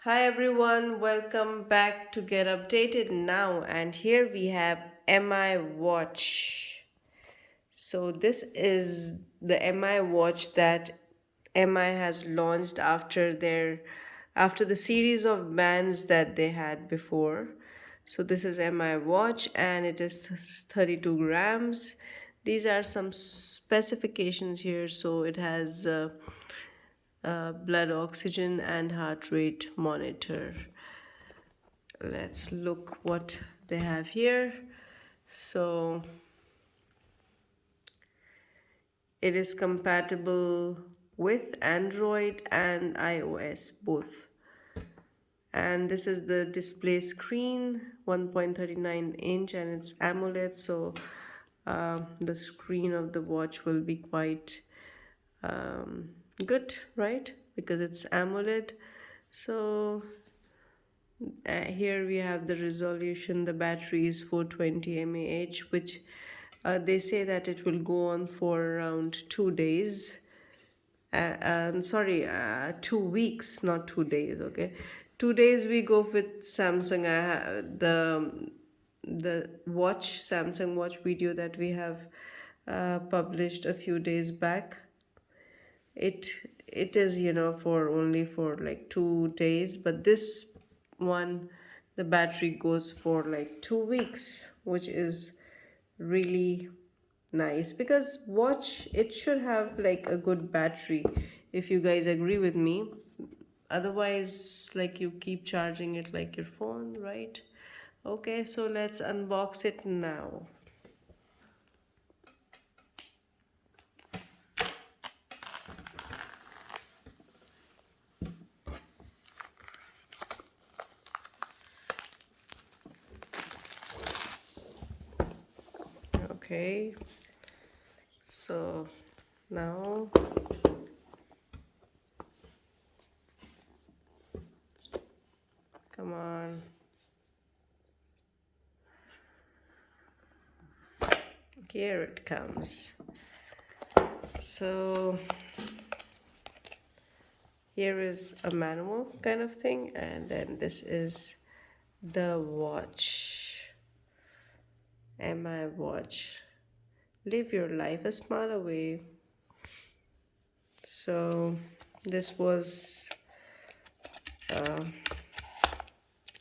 Hi everyone, welcome back to Get Updated Now, and here we have MI Watch. So this is the MI Watch that MI has launched after the series of bands that they had before. So this is MI Watch and it is 32 grams. These are some specifications here. So it has blood oxygen and heart rate monitor. Let's look what they have here. So it is compatible with Android and iOS both. And this is the display screen, 1.39 inch, and it's AMOLED. So the screen of the watch will be quite good, right? Because it's AMOLED. So here we have the resolution. The battery is 420 mAh, which they say that it will go on for around 2 days. Sorry, 2 weeks, not 2 days. Okay, 2 days we go with Samsung. The watch, Samsung watch video that we have published a few days back. It it is for only for like 2 days, but this one, the battery goes for like 2 weeks, which is really nice because watch, it should have like a good battery, if you guys agree with me. Otherwise, like, you keep charging it like your phone, right? Okay, so let's unbox it now. Okay, so now come on. Here it comes. So here is a manual kind of thing, and then this is the watch. MI Watch. Live your life a smaller way. So this was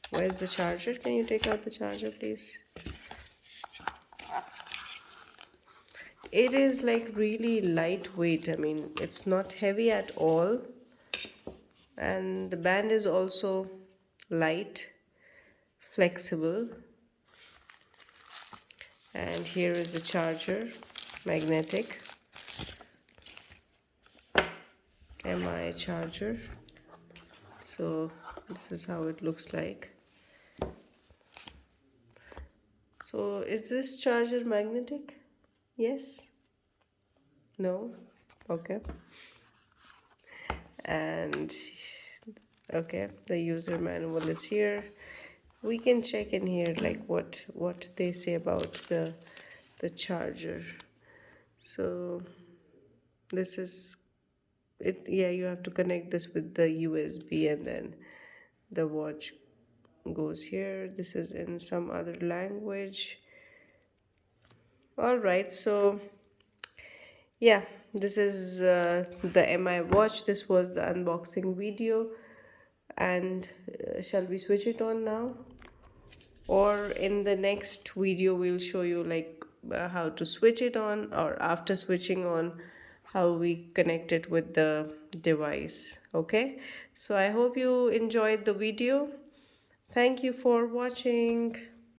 where's the charger? Can you take out the charger, please? It is like really lightweight. I mean, it's not heavy at all, and the band is also light, flexible. And here is the charger, magnetic MI charger. So this is how it looks like. So is this charger magnetic? Yes? No? Okay. And okay, the user manual is here. We can check in here like what they say about the charger. So this is it. Yeah, you have to connect this with the USB, and then the watch goes here. This is in some other language. All right, so yeah, this is the MI watch. This was the unboxing video, and shall we switch it on now, or in the next video we'll show you like how to switch it on, or after switching on how we connect it with the device. Okay, so I hope you enjoyed the video. Thank you for watching.